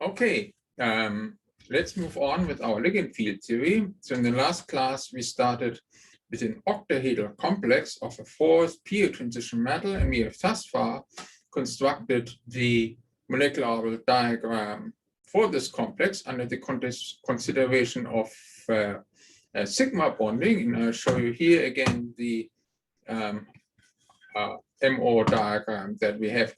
Okay, let's move on with our ligand field theory. So in the last class, we started with an octahedral complex of a fourth PO transition metal, and we have thus far constructed the molecular orbital diagram for this complex under the consideration of sigma bonding. And I'll show you here again the MO diagram that we have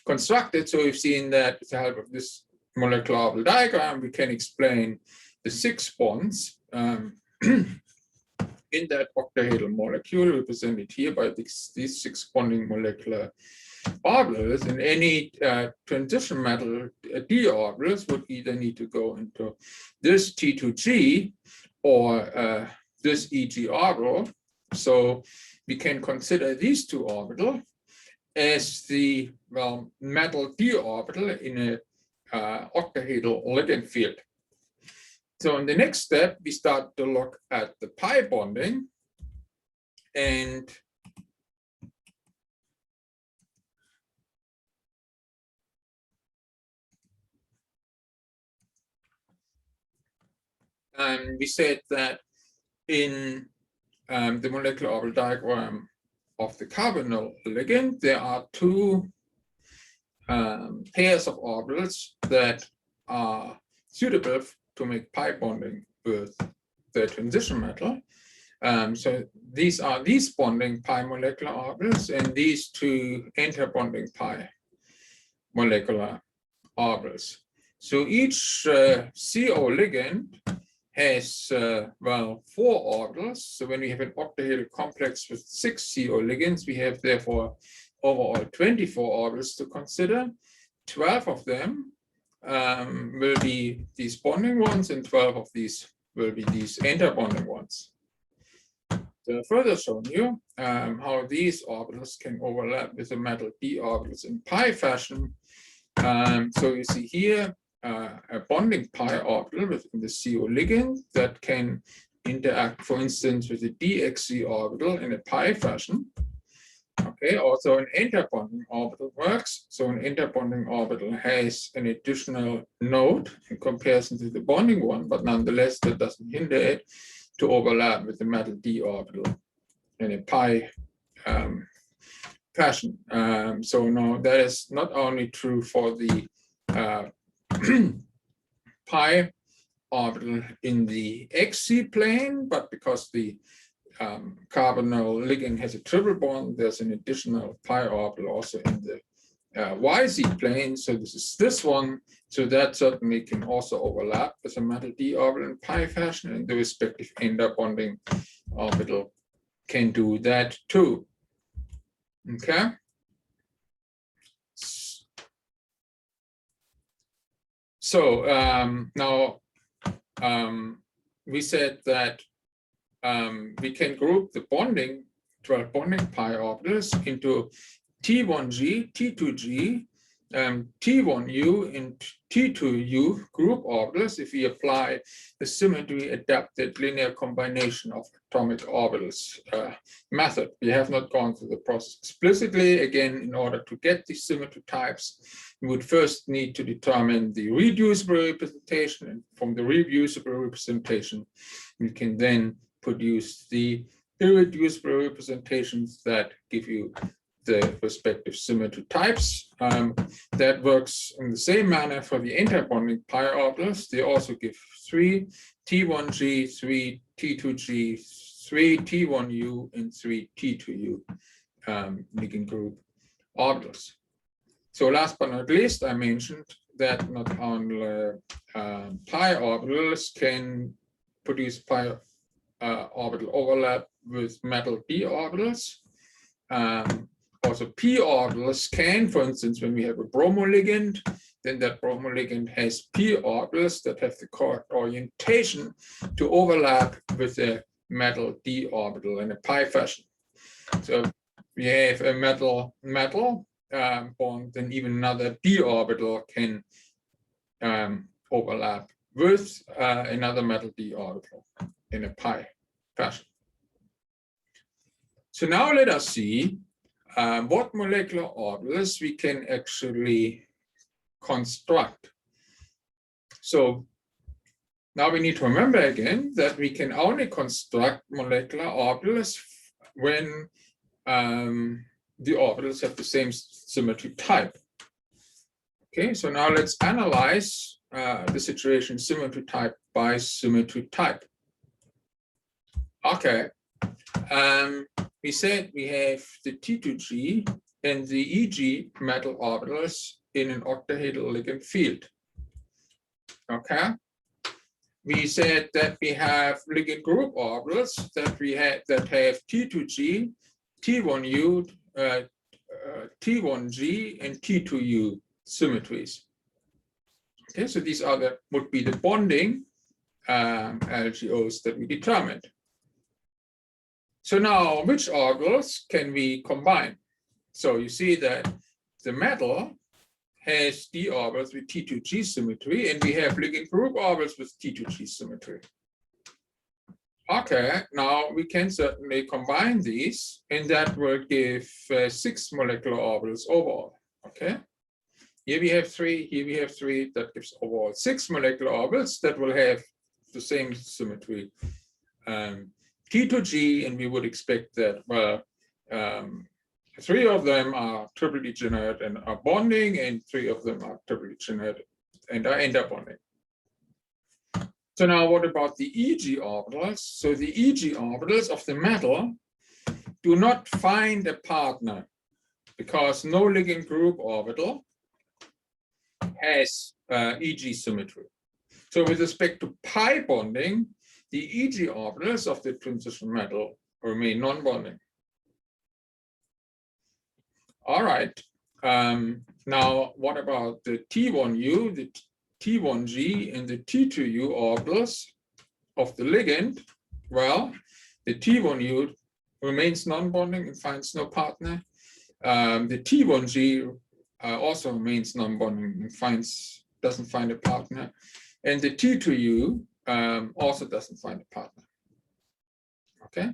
constructed. So we've seen that with the help of this molecular orbital diagram, we can explain the 6 bonds in that octahedral molecule, represented here by these 6 bonding molecular orbitals. And any transition metal d orbitals would either need to go into this T2G or this EG orbital. So we can consider these 2 orbitals as the metal d orbital in a octahedral ligand field. So in the next step, we start to look at the pi bonding, and we said that in the molecular orbital diagram of the carbonyl ligand, there are 2 pairs of orbitals that are suitable to make pi bonding with the transition metal. So these are these bonding pi molecular orbitals and these 2 inter-bonding pi molecular orbitals. So each CO ligand has 4 orbitals. So when we have an octahedral complex with 6 CO ligands, we have therefore overall 24 orbitals to consider. 12 of them will be these bonding ones, and 12 of these will be these inter-bonding ones. So I've further shown you how these orbitals can overlap with the metal d orbitals in pi fashion. So you see here a bonding pi orbital within the CO ligand that can interact, for instance, with the DXC orbital in a pi fashion. Okay, also an interbonding orbital works. So an interbonding orbital has an additional node in comparison to the bonding one, but nonetheless that doesn't hinder it to overlap with the metal d orbital in a pi fashion. So now that is not only true for the pi orbital in the XC plane, but because the carbonyl ligand has a triple bond, there's an additional pi orbital also in the YZ plane. So this is this one. So that certainly can also overlap with a metal d orbital in pi fashion, and the respective interbonding orbital can do that too. Okay. So now we said that we can group the 12 bonding pi orbitals into T1G, T2G, T1U, and T2U group orbitals if we apply the symmetry adapted linear combination of atomic orbitals method. We have not gone through the process explicitly. Again, in order to get these symmetry types, we would first need to determine the reducible representation, and from the reducible representation, we can then produce the irreducible representations that give you the respective symmetry types. That works in the same manner for the interbonding pi orbitals. They also give 3 T1G, 3 T2G, 3 T1U, and 3 T2U ligand group orbitals. So last but not least, I mentioned that not only pi orbitals can produce pi orbital overlap with metal d orbitals. Also p orbitals can, for instance, when we have a bromo ligand, then that bromo ligand has p orbitals that have the correct orientation to overlap with the metal d orbital in a pi fashion. So we have a metal bond, then even another d orbital can overlap with another metal d orbital in a pi fashion. So now let us see what molecular orbitals we can actually construct. So now we need to remember again that we can only construct molecular orbitals when the orbitals have the same symmetry type. Okay, so now let's analyze the situation symmetry type by symmetry type. Okay, we said we have the T2G and the EG metal orbitals in an octahedral ligand field. Okay, we said that we have ligand group orbitals that have T2G, T1U, T1G, and T2U symmetries. Okay, so these are would be the bonding LGOs that we determined. So now, which orbitals can we combine? So you see that the metal has d orbitals with T2G symmetry, and we have ligand group orbitals with T2G symmetry. Okay, now we can certainly combine these, and that will give 6 molecular orbitals overall. Okay, here we have 3, here we have 3, that gives overall 6 molecular orbitals that will have the same symmetry. T2G, and we would expect that, well, 3 of them are triply degenerate and are bonding, and 3 of them are triply degenerate and are interbonding. So now what about the EG orbitals? So the EG orbitals of the metal do not find a partner because no ligand group orbital has EG symmetry. So with respect to pi bonding, the EG orbitals of the transition metal remain non-bonding. All right. Now, what about the T1U, the T1G, and the T2U orbitals of the ligand? Well, the T1U remains non-bonding and finds no partner. The T1G also remains non-bonding and doesn't find a partner. And the T2U also doesn't find a partner. Okay.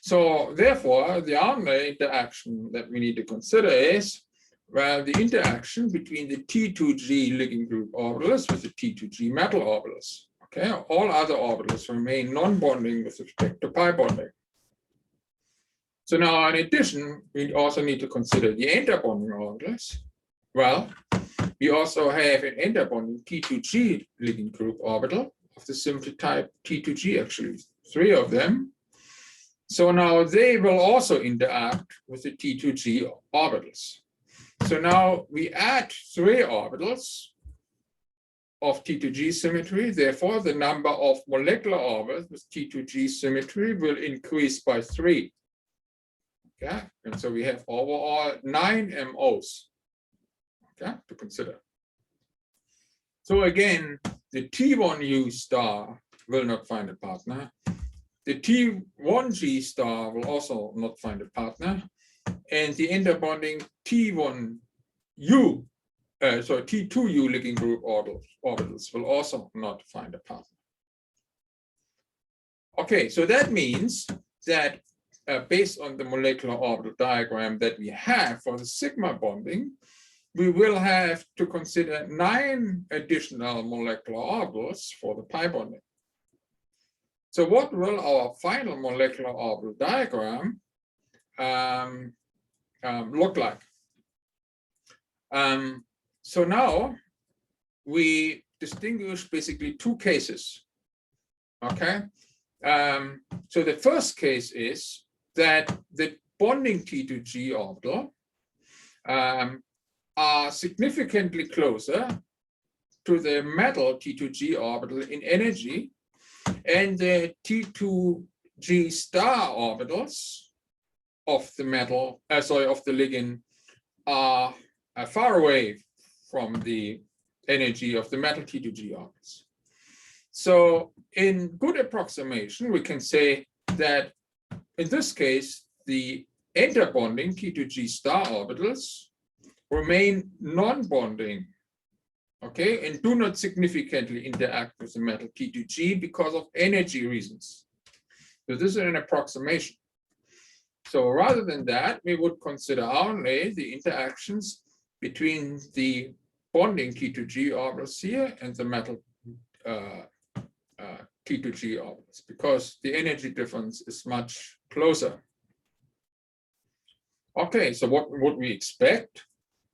So therefore, the only interaction that we need to consider is, well, the interaction between the T2G ligand group orbitals with the T2G metal orbitals. Okay, all other orbitals remain non-bonding with respect to pi bonding. So now, in addition, we also need to consider the interbonding orbitals. Well, we also have an interbonding T2G ligand group orbital of the symmetry type T2G, actually 3 of them. So now they will also interact with the T2G orbitals. So now we add 3 orbitals of T2G symmetry. Therefore, the number of molecular orbitals with T2G symmetry will increase by 3. Okay, and so we have overall 9 MOs, okay, to consider. So again, the T1U star will not find a partner. The T1G star will also not find a partner, and the interbonding T2U ligand group orbitals will also not find a partner. Okay, so that means that based on the molecular orbital diagram that we have for the sigma bonding, we will have to consider 9 additional molecular orbitals for the pi bonding. So what will our final molecular orbital diagram look like? So now we distinguish basically 2 cases. Okay. So the first case is that the bonding T2G orbital are significantly closer to the metal T2G orbital in energy, and the T2G star orbitals of the metal, of the ligand, are far away from the energy of the metal T2G orbitals. So in good approximation, we can say that in this case, the interbonding T2G star orbitals remain non-bonding, okay, and do not significantly interact with the metal T2G because of energy reasons. So this is an approximation. So rather than that, we would consider only the interactions between the bonding T2G orbitals here and the metal T2G orbitals, because the energy difference is much closer. Okay, so what would we expect?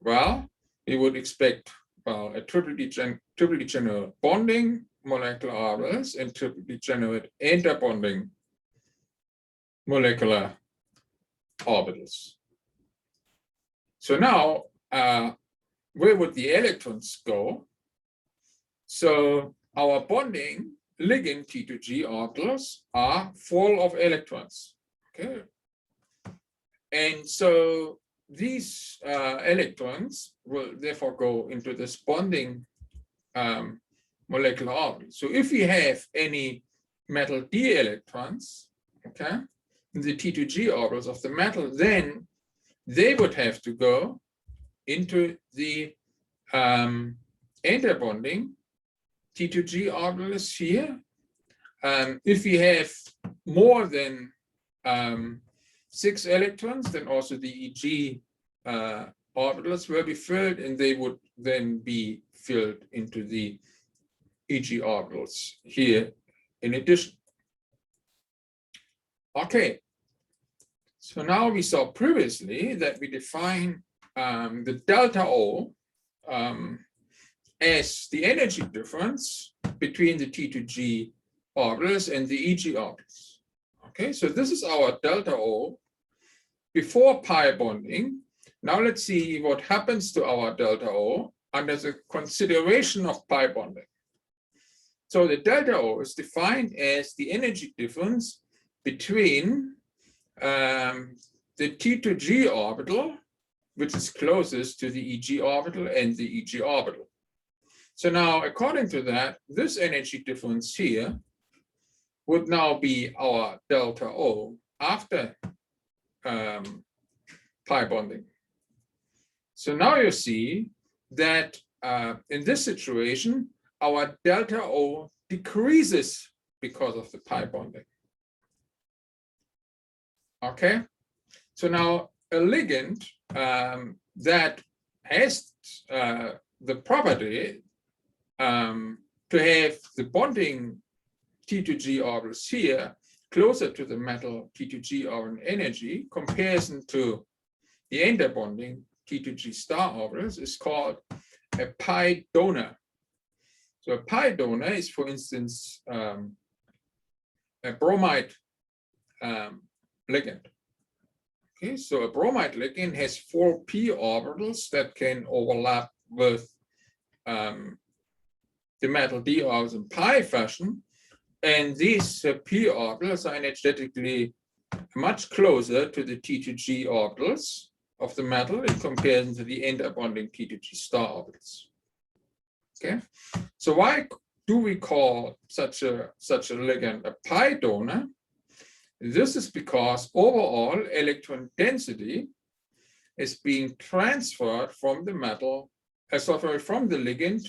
Well, we would expect a triply degenerate bonding molecular orbitals and triply degenerate interbonding molecular orbitals. So now, where would the electrons go? So our bonding ligand T2G orbitals are full of electrons. Okay, and so these electrons will therefore go into this bonding molecular orbital. So if we have any metal d electrons, okay, in the T2G orbitals of the metal, then they would have to go into the interbonding T2G orbitals here. If we have more than 6 electrons, then also the EG orbitals will be filled, and they would then be filled into the EG orbitals here in addition. Okay, so now we saw previously that we define the delta O as the energy difference between the T2G orbitals and the EG orbitals. Okay, so this is our delta O before pi bonding. Now let's see what happens to our delta O under the consideration of pi bonding. So the delta O is defined as the energy difference between the T2G orbital, which is closest to the EG orbital, and the EG orbital. So now, according to that, this energy difference here would now be our delta O after pi bonding. So now you see that in this situation, our delta O decreases because of the pi bonding. Okay, so now a ligand that has the property to have the bonding T2G orbitals here closer to the metal T2G orbital energy, comparison to the interbonding T2G star orbitals, is called a pi donor. So a pi donor is, for instance, a bromide ligand. Okay, so a bromide ligand has 4 p orbitals that can overlap with the metal d orbitals in pi fashion, and these p orbitals are energetically much closer to the T2G orbitals of the metal in comparison to the interbonding T2G star orbitals. Okay, so why do we call such a ligand a pi donor? This is because overall electron density is being transferred from the metal, from the ligand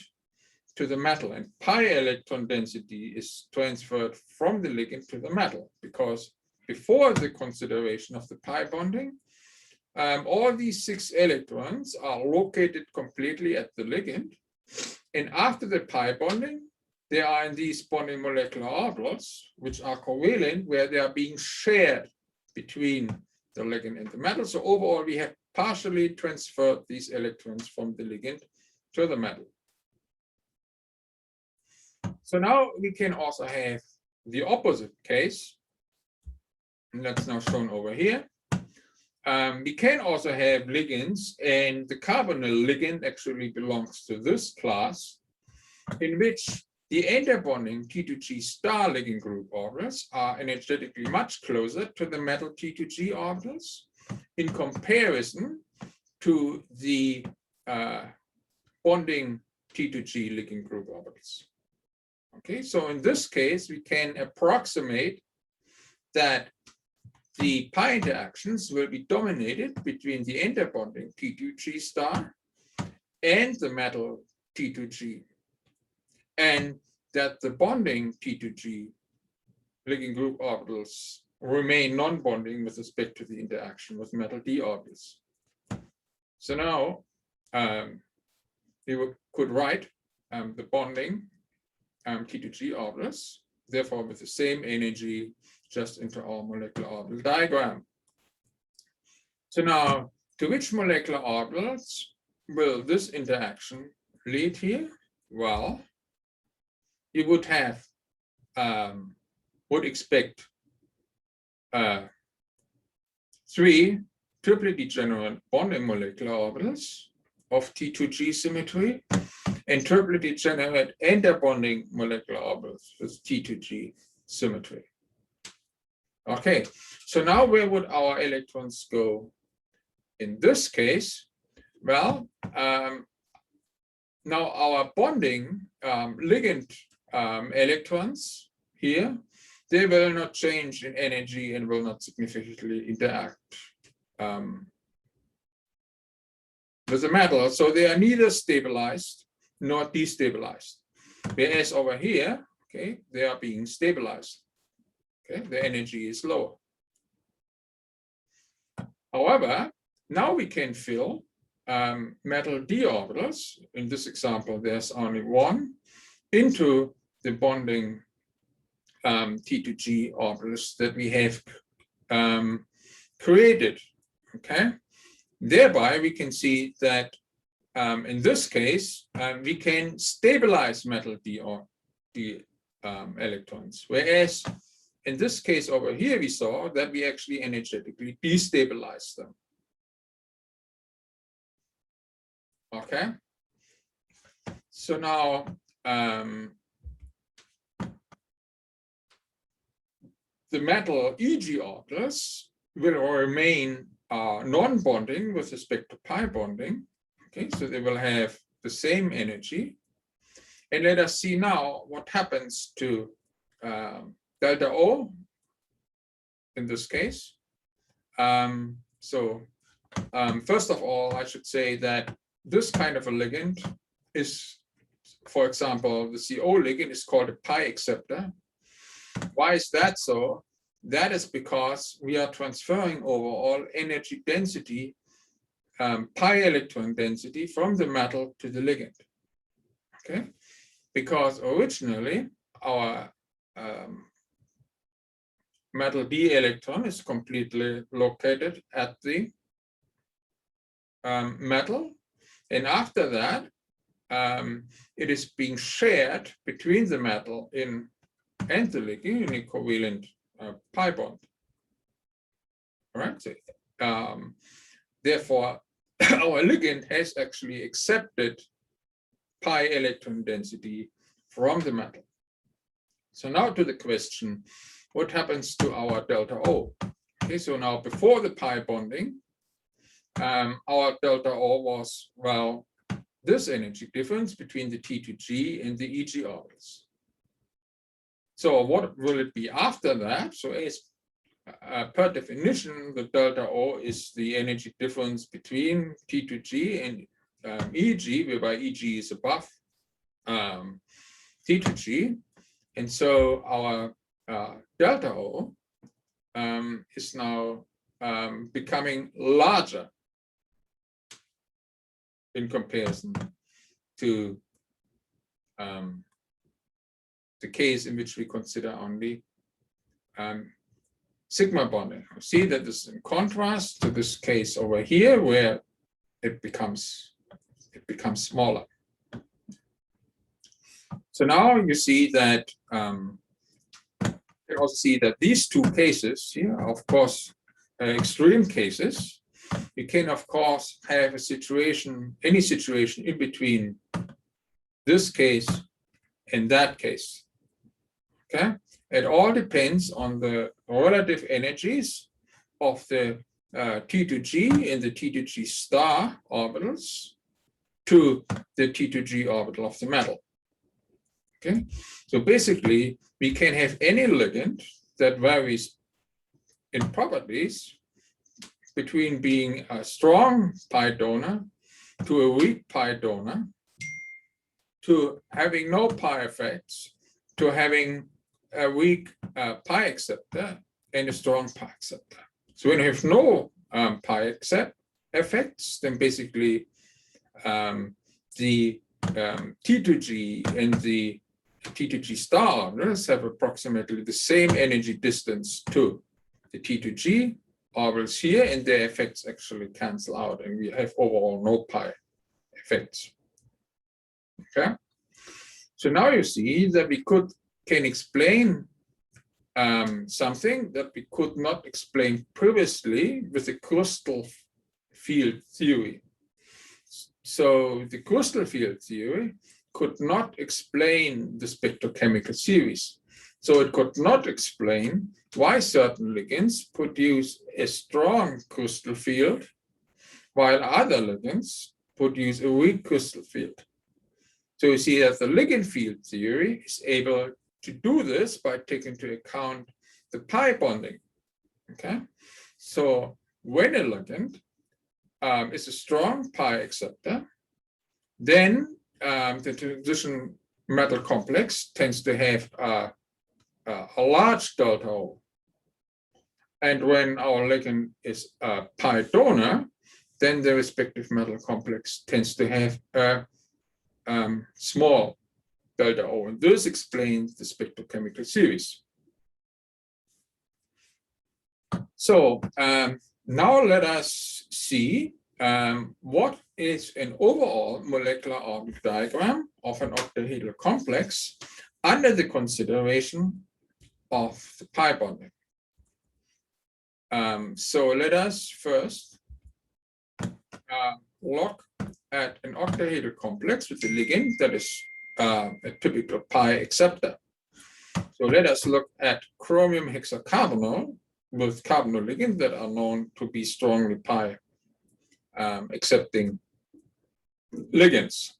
to the metal, and pi electron density is transferred from the ligand to the metal, because before the consideration of the pi bonding, all these 6 electrons are located completely at the ligand, and after the pi bonding, they are in these bonding molecular orbitals, which are covalent, where they are being shared between the ligand and the metal. So overall, we have partially transferred these electrons from the ligand to the metal. So now we can also have the opposite case, and that's now shown over here. We can also have ligands, and the carbonyl ligand actually belongs to this class, in which the interbonding T2G star ligand group orbitals are energetically much closer to the metal T2G orbitals in comparison to the bonding T2G ligand group orbitals. Okay, so in this case, we can approximate that the pi interactions will be dominated between the interbonding T2G star and the metal T2G, and that the bonding T2G ligand group orbitals remain non-bonding with respect to the interaction with metal d orbitals. So now, could write the bonding T2G orbitals, therefore with the same energy, just into our molecular orbital diagram. So now, to which molecular orbitals will this interaction lead here? Well, you would have, would expect 3 triply degenerate bonding molecular orbitals of T2G symmetry and triply degenerate interbonding molecular orbitals with T2G symmetry. Okay, so now where would our electrons go in this case? Well, now our bonding ligand electrons here, they will not change in energy and will not significantly interact with the metal. So they are neither stabilized nor destabilized. Whereas over here, okay, they are being stabilized. Okay, the energy is lower. However, now we can fill metal d orbitals. In this example, there's only one into the bonding T2G orbitals that we have created. Okay, thereby we can see that in this case we can stabilize metal d electrons, whereas in this case over here we saw that we actually energetically destabilize them. Okay, so now the metal EG orbitals will remain non-bonding with respect to pi bonding. Okay, so they will have the same energy. And let us see now what happens to delta O in this case. First of all, I should say that this kind of a ligand is, for example, the CO ligand is called a pi acceptor. Why is that so? That is because we are transferring overall energy density, pi electron density from the metal to the ligand. Okay, because originally our metal d electron is completely located at the metal, and after that it is being shared between the metal and the ligand in a covalent pi bond. All right. So, therefore, our ligand has actually accepted pi electron density from the metal. So now to the question, what happens to our delta O? Okay, so now before the pi bonding, our delta O was, well, this energy difference between the T2G and the EG orbitals. So what will it be after that? So as per definition, the delta O is the energy difference between T2G and EG, whereby EG is above T2G. And so our delta O is now becoming larger in comparison to the case in which we consider only sigma bonding. You see that this is in contrast to this case over here, where it becomes smaller. So now you see that you can also see that these two cases here are, of course, extreme cases. You can, of course, have a situation, any situation in between this case and that case. Okay, it all depends on the relative energies of the T2G and the T2G star orbitals to the T2G orbital of the metal. Okay, so basically we can have any ligand that varies in properties between being a strong pi donor to a weak pi donor, to having no pi effects, to having a weak pi acceptor and a strong pi acceptor. So when you have no pi effects, then basically the T2G and the T2G star orbitals have approximately the same energy distance to the T2G orbitals here, and their effects actually cancel out, and we have overall no pi effects. Okay, so now you see that we can explain something that we could not explain previously with the crystal field theory. So the crystal field theory could not explain the spectrochemical series. So it could not explain why certain ligands produce a strong crystal field while other ligands produce a weak crystal field. So you see that the ligand field theory is able to do this by taking into account the pi bonding. Okay, so when a ligand is a strong pi acceptor, then the transition metal complex tends to have a large delta O. And when our ligand is a pi donor, then the respective metal complex tends to have a small delta O. And this explains the spectrochemical series. So now let us see what is an overall molecular orbital diagram of an octahedral complex under the consideration of the pi bonding. So let us first look at an octahedral complex with a ligand that is a typical pi acceptor. So let us look at chromium hexacarbonyl with carbonyl ligands that are known to be strongly pi accepting ligands.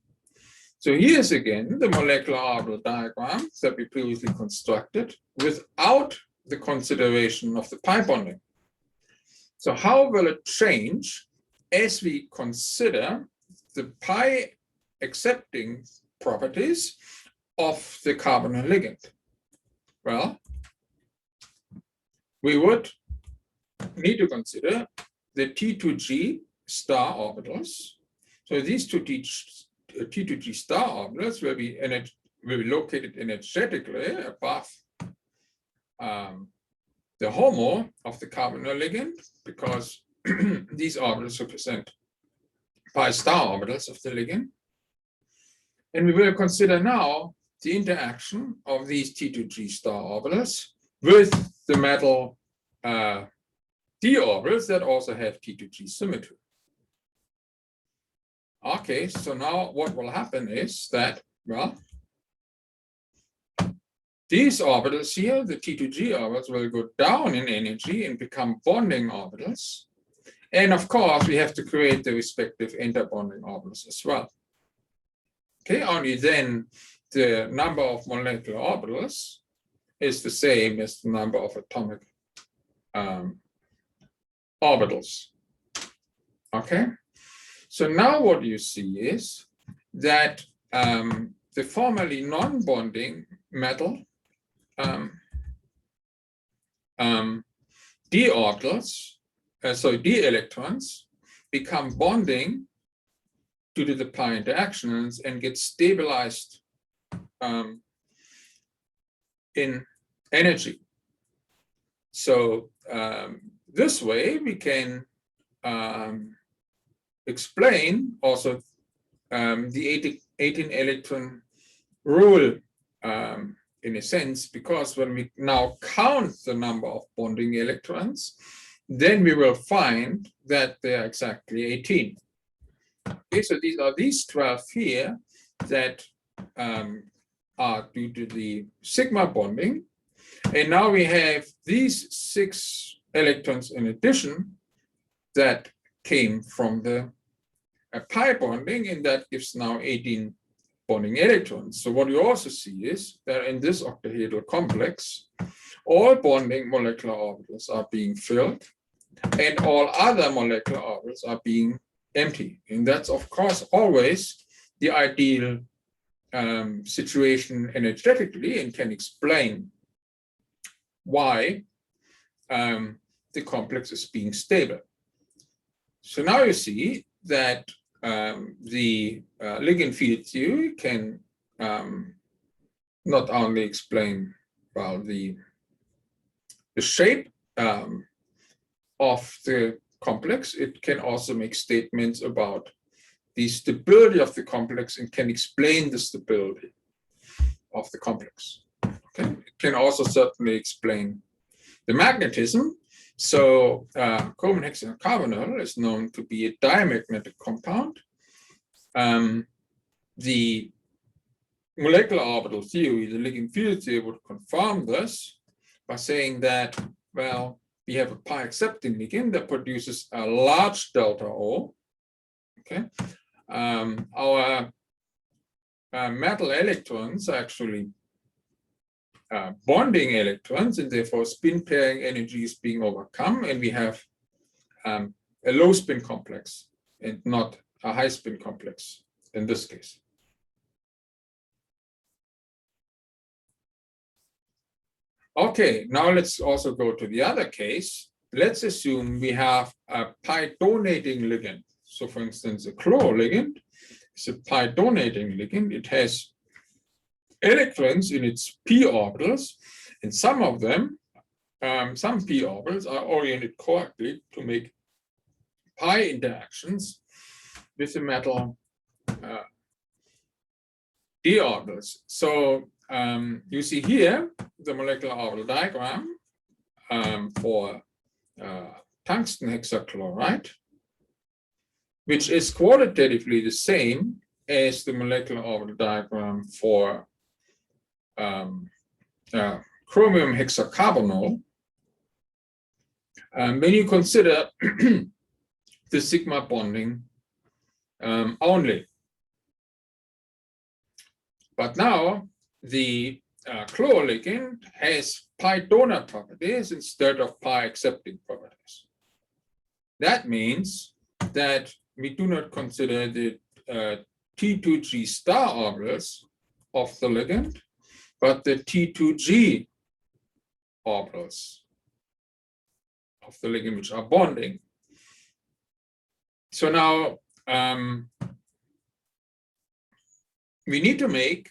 So here's again the molecular orbital diagram that we previously constructed without the consideration of the pi bonding. So how will it change as we consider the pi accepting properties of the carbonyl ligand? Well, we would need to consider the T2G star orbitals. So these two T2G star orbitals will be located energetically above the HOMO of the carbonyl ligand, because these orbitals represent pi star orbitals of the ligand. And we will consider now the interaction of these T2G star orbitals with the metal d orbitals that also have T2G symmetry. Okay, so now what will happen is that, well, these orbitals here, the T2G orbitals, will go down in energy and become bonding orbitals. And of course, we have to create the respective interbonding orbitals as well. Okay, only then the number of molecular orbitals is the same as the number of atomic orbitals. Okay, so now what you see is that the formerly non-bonding metal d orbitals, d electrons, become bonding due to the pi interactions and get stabilized in energy. So this way we can explain also the 18 electron rule in a sense, because when we now count the number of bonding electrons, then we will find that they are exactly 18. Okay, so these are these 12 here that are due to the sigma bonding. And now we have these 6 electrons in addition that came from the pi bonding, and that gives now 18 bonding electrons. So what you also see is that in this octahedral complex, all bonding molecular orbitals are being filled and all other molecular orbitals are being empty. And that's, of course, always the ideal situation energetically, and can explain why the complex is being stable. So now you see that the ligand field theory can not only explain, well, the shape of the complex, it can also make statements about the stability of the complex and can explain the stability of the complex. Okay, it can also certainly explain the magnetism. So chromium hexacarbonyl is known to be a diamagnetic compound. The molecular orbital theory, the ligand field theory, would confirm this by saying that, well, we have a pi accepting ligand that produces a large delta O. Okay, our metal electrons are actually bonding electrons, and therefore spin pairing energy is being overcome, and we have a low spin complex and not a high spin complex in this case. Okay, now let's also go to the other case. Let's assume we have a pi donating ligand. So for instance, a chloro ligand is a pi donating ligand. It has electrons in its p orbitals, and some of them, some p orbitals are oriented correctly to make pi interactions with the metal d orbitals. So you see here the molecular orbital diagram for tungsten hexachloride, which is qualitatively the same as the molecular orbital diagram for chromium hexacarbonyl. When you consider the sigma bonding only. But now the chloro ligand has pi donor properties instead of pi accepting properties. That means that we do not consider the T2G star orbitals of the ligand, but the T2G orbitals of the ligand which are bonding. So now we need to make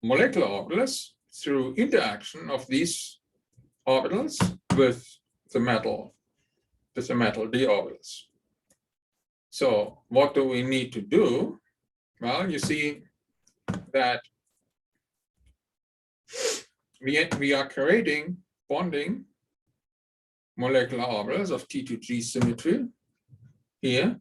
molecular orbitals through interaction of these orbitals with the metal d orbitals. So what do we need to do? Well, you see that we are creating bonding molecular orbitals of T2G symmetry here,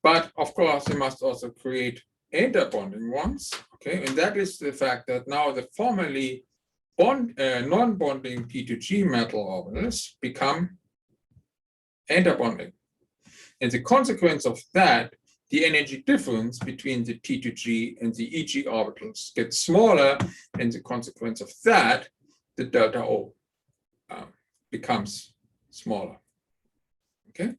but of course we must also create interbonding ones. Okay, and that is the fact that now the formerly non-bonding T2G metal orbitals become interbonding. And the consequence of that, the energy difference between the T2G and the EG orbitals gets smaller, and the consequence of that, the delta O becomes smaller. Okay,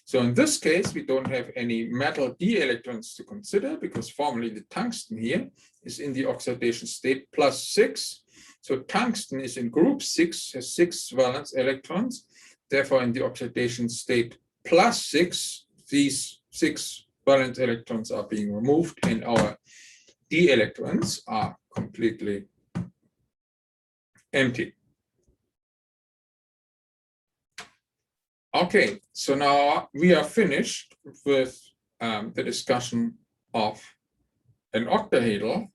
so in this case, we don't have any metal d electrons to consider because formally the tungsten here is in the oxidation state +6. So tungsten is in group 6, has 6 valence electrons. Therefore, in the oxidation state +6, these 6 valence electrons are being removed and our d electrons are completely empty. Okay, so now we are finished with the discussion of an octahedral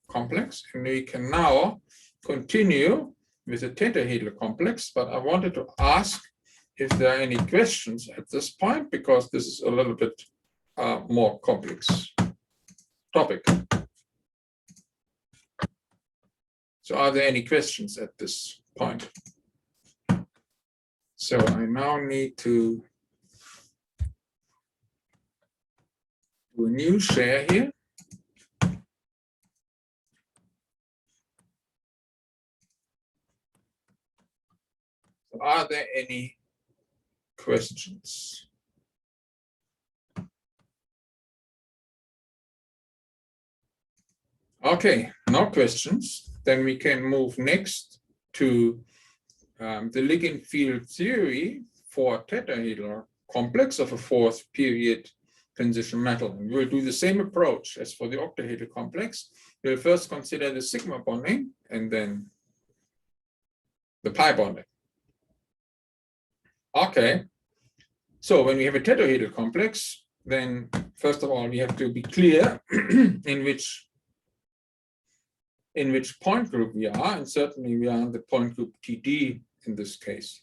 complex, and we can now continue with a tetrahedral complex, but I wanted to ask if there are any questions at this point, because this is a little bit more complex topic. So are there any questions at this point? So I now need to do a new share here. So are there any questions? Okay, no questions. Then we can move next to the ligand field theory for tetrahedral complex of a 4th period transition metal. And we'll do the same approach as for the octahedral complex. We'll first consider the sigma bonding and then the pi bonding. Okay, so when we have a tetrahedral complex, then first of all, we have to be clear in which point group we are, and certainly we are in the point group TD in this case.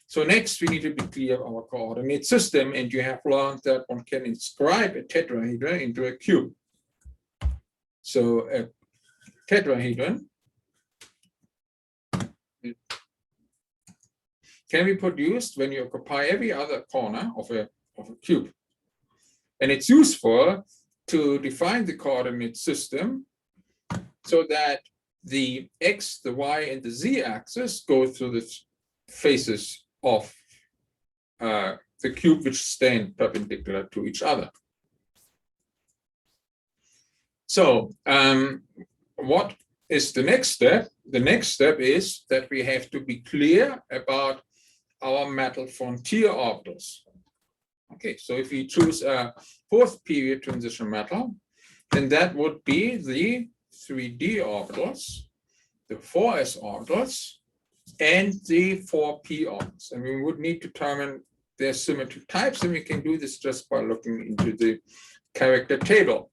So next, we need to be clear of our coordinate system, and you have learned that one can inscribe a tetrahedron into a cube. So a tetrahedron can be produced when you occupy every other corner of a cube. And it's useful to define the coordinate system so that the x, the y, and the z axis go through the faces of the cube which stand perpendicular to each other. So what is the next step? The next step is that we have to be clear about our metal frontier orbitals. Okay, so if we choose a fourth period transition metal, then that would be the 3d orbitals, the 4s orbitals, and the 4p orbitals. And we would need to determine their symmetry types, and we can do this just by looking into the character table.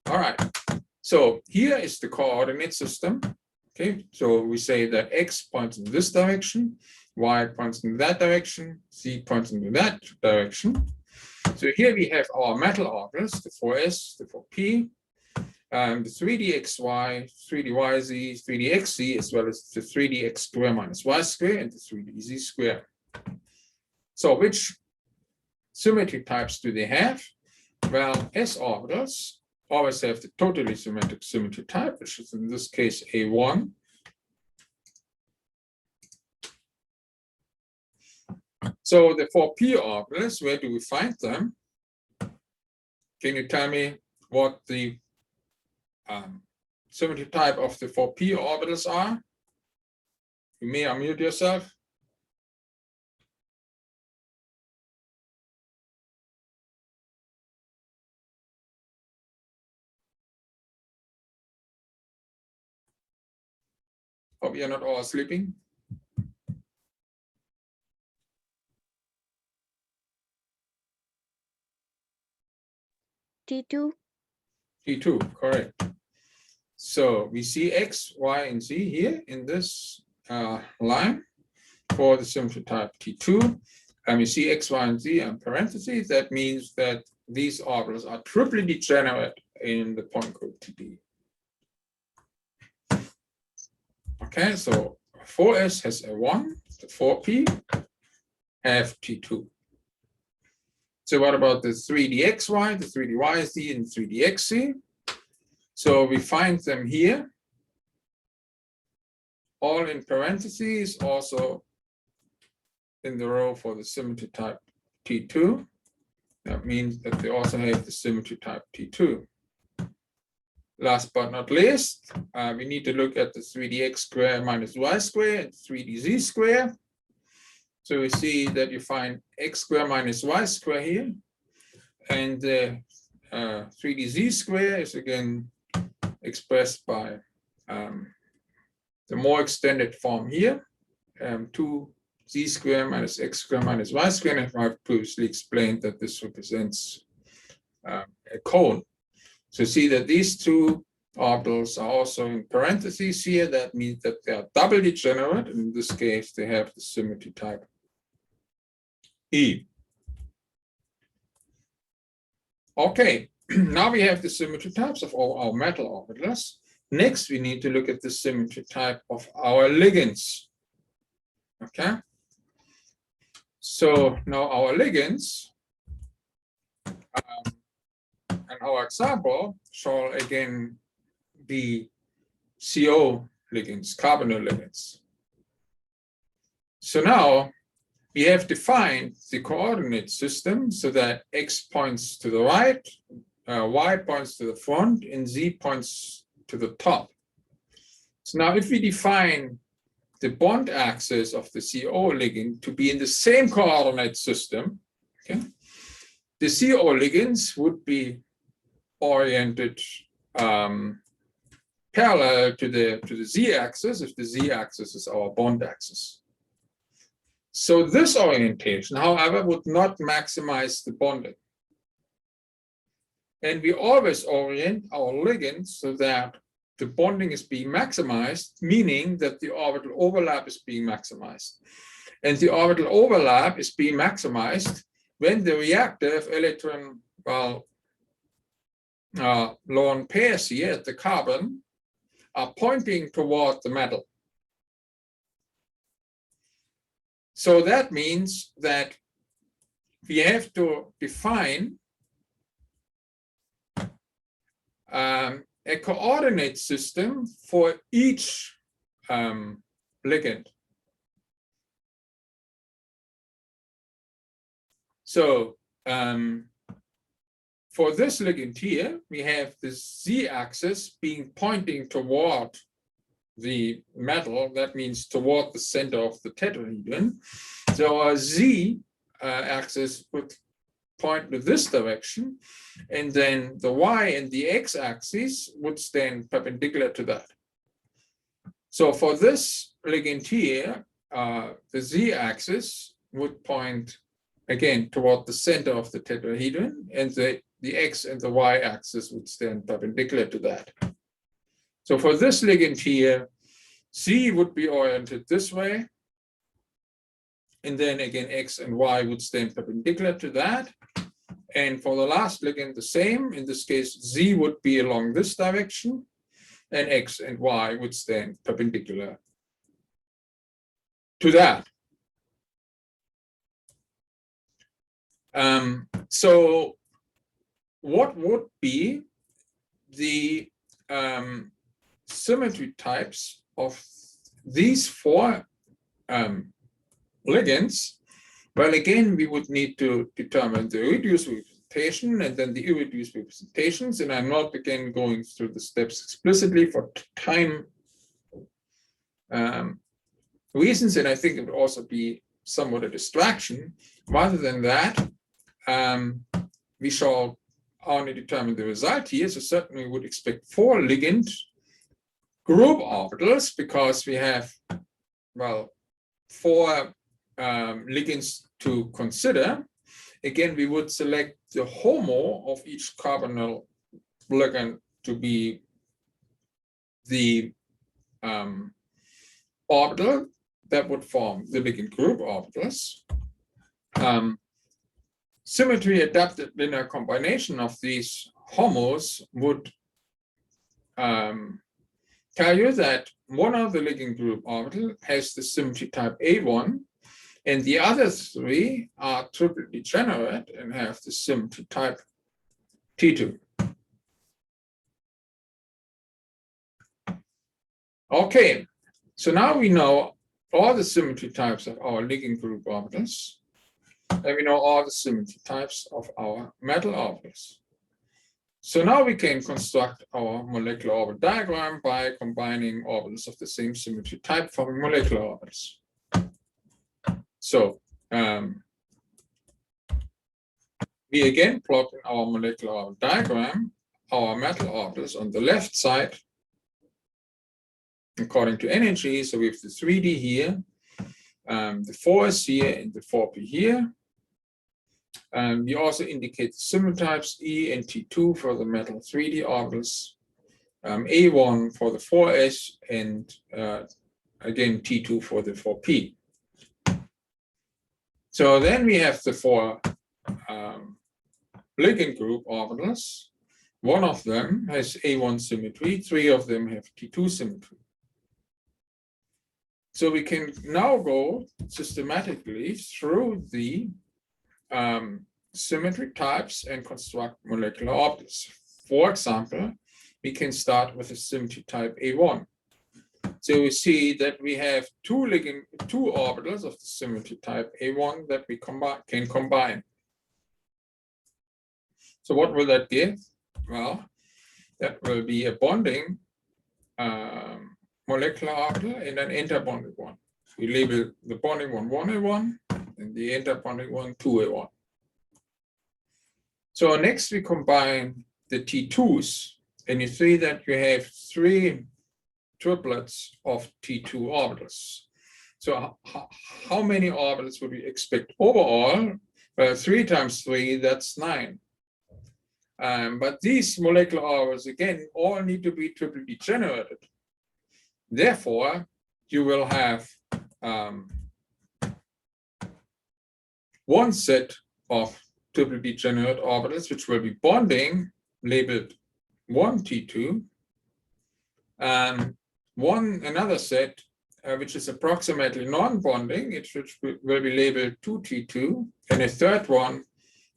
All right, so here is the coordinate system. Okay, so we say that x points in this direction, y points in that direction, z points in that direction. So here we have our metal orbitals, the 4s, the 4p, the 3dxy, 3dyz, 3dxz, as well as the 3dx square minus y square and the 3dz square. So which symmetry types do they have? Well, s orbitals always have the totally symmetric symmetry type, which is in this case A1. So the 4p orbitals, where do we find them? Can you tell me what the symmetry type of the 4p orbitals are? You may unmute yourself. Hope you're not all sleeping. T2. T2, correct. So we see X, Y, and Z here in this line for the symmetry type T2. And we see X, Y, and Z in parentheses. That means that these orbitals are triply degenerate in the point group TD. Okay, so 4s has a 1, the 4p have T2. So what about the 3dxy, the 3dyz, and 3dxz? So we find them here, all in parentheses, also in the row for the symmetry type T2. That means that they also have the symmetry type T2. Last but not least, we need to look at the 3dx square minus y square and 3dz square. So we see that you find x square minus y square here. And the 3dz square is again expressed by the more extended form here, 2z square minus x square minus y square. And I've previously explained that this represents a cone. So see that these two orbitals are also in parentheses here. That means that they are double degenerate. In this case, they have the symmetry type E. Okay, now we have the symmetry types of all our metal orbitals. Next, we need to look at the symmetry type of our ligands. Okay, so now our ligands, and our example shall again be CO ligands, carbonyl ligands. So now we have defined the coordinate system so that x points to the right, y points to the front, and z points to the top. So now if we define the bond axis of the CO ligand to be in the same coordinate system, okay, The CO ligands would be oriented parallel to the z-axis if the z-axis is our bond axis. So this orientation, however, would not maximize the bonding. And we always orient our ligands so that the bonding is being maximized, meaning that the orbital overlap is being maximized. And the orbital overlap is being maximized when the reactive electron, lone pairs here at the carbon are pointing toward the metal. So that means that we have to define a coordinate system for each ligand. So for this ligand here, we have the z-axis being pointing toward the metal. That means toward the center of the tetrahedron. So our z-axis would point to this direction, and then the y and the x-axis would stand perpendicular to that. So for this ligand here, the z-axis would point again toward the center of the tetrahedron, and the x and the y axis would stand perpendicular to that. So for this ligand here, Z would be oriented this way, and then again x and y would stand perpendicular to that. And for the last ligand, the same. In this case, Z would be along this direction, and x and y would stand perpendicular to that. So what would be the symmetry types of these four ligands? Well, again, we would need to determine the irreducible representation and then the irreducible representations. And I'm not again going through the steps explicitly for time reasons. And I think it would also be somewhat a distraction. Rather than that, we shall only determine the result here. So certainly we would expect 4 ligand group orbitals because we have, well, 4 ligands to consider. Again, we would select the HOMO of each carbonyl ligand to be the orbital that would form the ligand group orbitals. Symmetry adapted linear combination of these HOMOs would tell you that one of the ligand group orbital has the symmetry type A1, and the other 3 are triple degenerate and have the symmetry type T2. Okay, so now we know all the symmetry types of our ligand group orbitals, and we know all the symmetry types of our metal orbitals. So now we can construct our molecular orbital diagram by combining orbitals of the same symmetry type forming molecular orbitals. So we again plot in our molecular orbital diagram our metal orbitals on the left side according to energy. So we have the 3D here, the 4s here, and the 4p here. We also indicate the symmetry types E and T2 for the metal 3D orbitals, A1 for the 4s, and again T2 for the 4p. So then we have the 4 ligand group orbitals. One of them has A1 symmetry, 3 of them have T2 symmetry. So we can now go systematically through the symmetry types and construct molecular orbitals. For example, we can start with a symmetry type A1. So we see that we have 2 orbitals of the symmetry type A1 that we can combine. So what will that give? Well, that will be a bonding molecular orbital and an interbonded one. We label the bonding one 1A1 and the interbonding one 2A1. So next we combine the T2s, and you see that you have 3 triplets of T2 orbitals. So how many orbitals would we expect overall? Well, 3 times 3, that's 9. But these molecular orbitals, again, all need to be triply degenerated. Therefore, you will have one set of triply degenerate orbitals, which will be bonding, labeled 1T2, and another set, which is approximately non-bonding, which will be labeled 2T2, and a third one,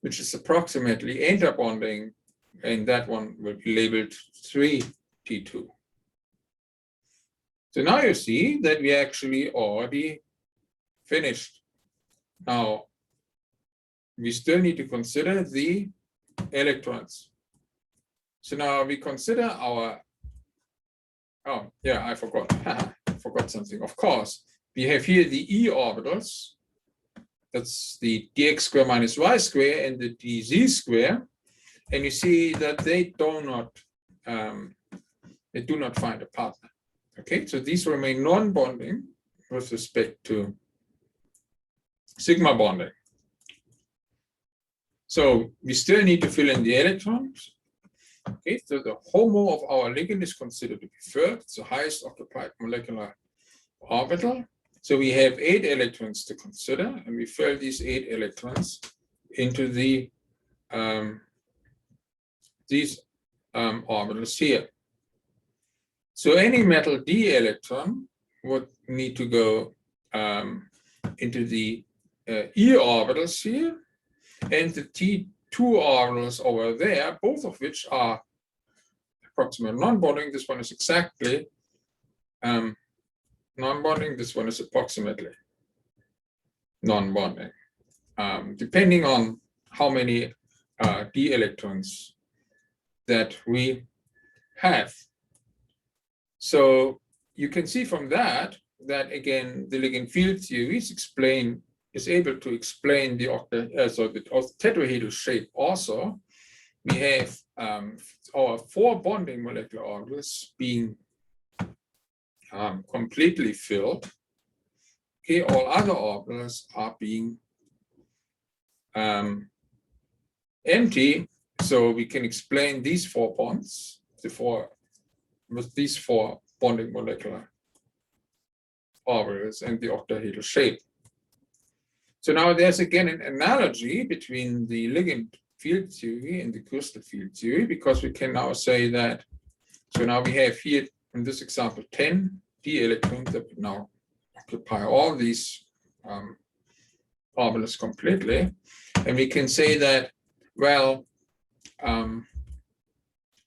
which is approximately interbonding, and that one will be labeled 3T2. So now you see that we actually already finished. Now, we still need to consider the electrons. So now we consider our, oh yeah, I forgot. I forgot something. Of course, we have here the e orbitals. That's the dx square minus y square and the dz square. And you see that they do not find a partner. Okay, so these remain non-bonding with respect to sigma bonding. So we still need to fill in the electrons. Okay, so the HOMO of our ligand is considered to be filled. It's the highest occupied molecular orbital. So we have 8 electrons to consider, and we fill these 8 electrons into the these orbitals here. So any metal d electron would need to go into the e orbitals here, and the T2 orbitals over there, both of which are approximately non-bonding. This one is exactly non-bonding. This one is approximately non-bonding, depending on how many d electrons that we have. So you can see from that again the ligand field theory is able to explain the tetrahedral shape also. We have our 4 bonding molecular orbitals being completely filled. Okay, all other orbitals are being empty. So we can explain these 4 bonds, with these 4 bonding molecular orbitals and the octahedral shape. So now there's again an analogy between the ligand field theory and the crystal field theory, because we can now say that, so now we have here in this example 10 d electrons that would now occupy all these orbitals completely. And we can say that, well,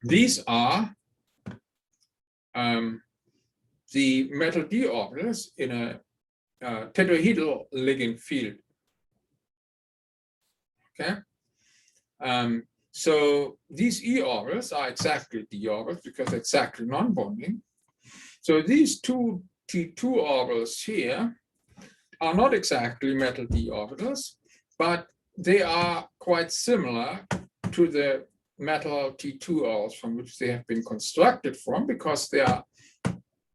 these are the metal d orbitals in a tetrahedral ligand field. Okay, so these e orbitals are exactly d orbitals because they're exactly non-bonding. So these 2 T2 orbitals here are not exactly metal d orbitals, but they are quite similar to the metal T2 orbitals from which they have been constructed from, because they are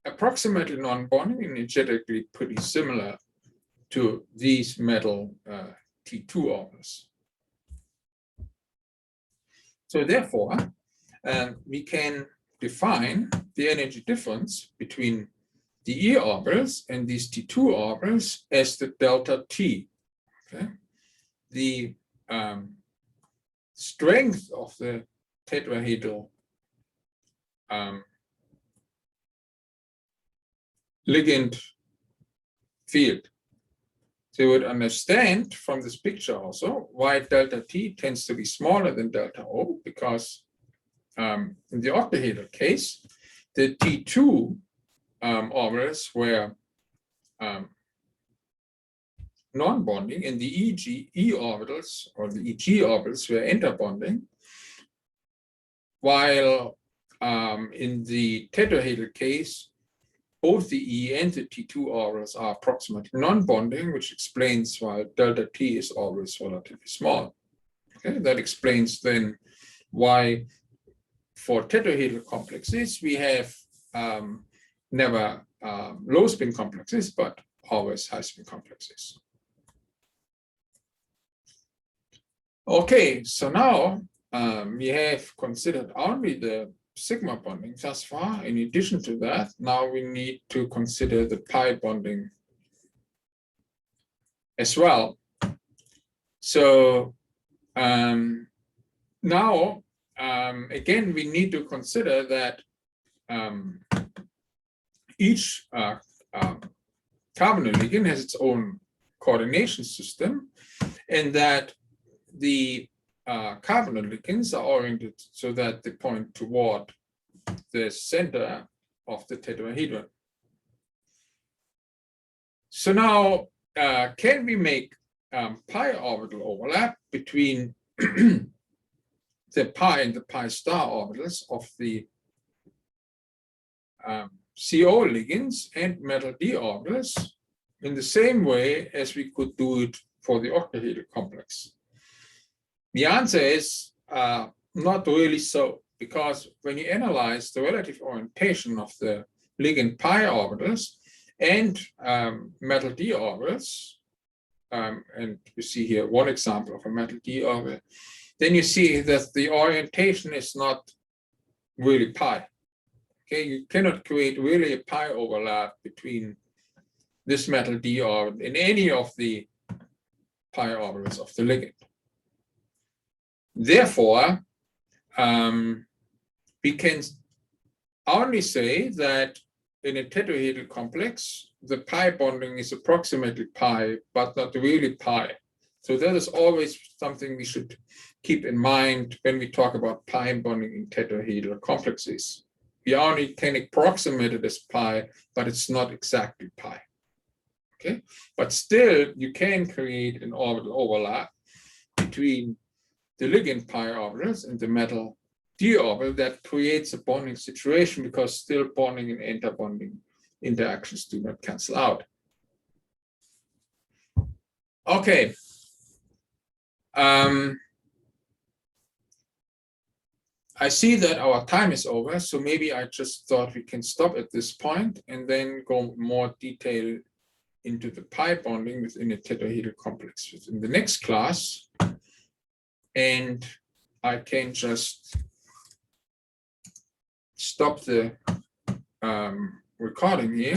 approximately non-bonding and energetically pretty similar to these metal T2 orbitals. So therefore, we can define the energy difference between the e orbitals and these T2 orbitals as the delta T. Okay? The strength of the tetrahedral ligand field. So you would understand from this picture also why delta T tends to be smaller than delta O, because in the octahedral case, the T2 orbitals were non-bonding, and the E orbitals or the EG orbitals were interbonding, while in the tetrahedral case, both the E and the T2 orbitals are approximately non-bonding, which explains why delta T is always relatively small. Okay, that explains then why for tetrahedral complexes we have never low spin complexes, but always high spin complexes. Okay, so now we have considered only the sigma bonding thus far. In addition to that, now we need to consider the pi bonding as well. So now, again, we need to consider that each carbonyl ligand has its own coordination system, and that the carbonyl ligands are oriented so that they point toward the center of the tetrahedron. So now, can we make pi orbital overlap between the pi and the pi star orbitals of the CO ligands and metal d orbitals in the same way as we could do it for the octahedral complex? The answer is not really so, because when you analyze the relative orientation of the ligand pi orbitals and metal d orbitals, and you see here one example of a metal d orbital, then you see that the orientation is not really pi. Okay, you cannot create really a pi overlap between this metal d orbital in any of the pi orbitals of the ligand. Therefore, we can only say that in a tetrahedral complex, the pi bonding is approximately pi, but not really pi. So that is always something we should keep in mind when we talk about pi bonding in tetrahedral complexes. We only can approximate it as pi, but it's not exactly pi. Okay, but still you can create an orbital overlap between the ligand pi orbitals and the metal d orbital that creates a bonding situation, because still bonding and interbonding interactions do not cancel out. Okay. I see that our time is over, so maybe I just thought we can stop at this point and then go more detail into the pi bonding within a tetrahedral complex within the next class. And I can just stop the recording here.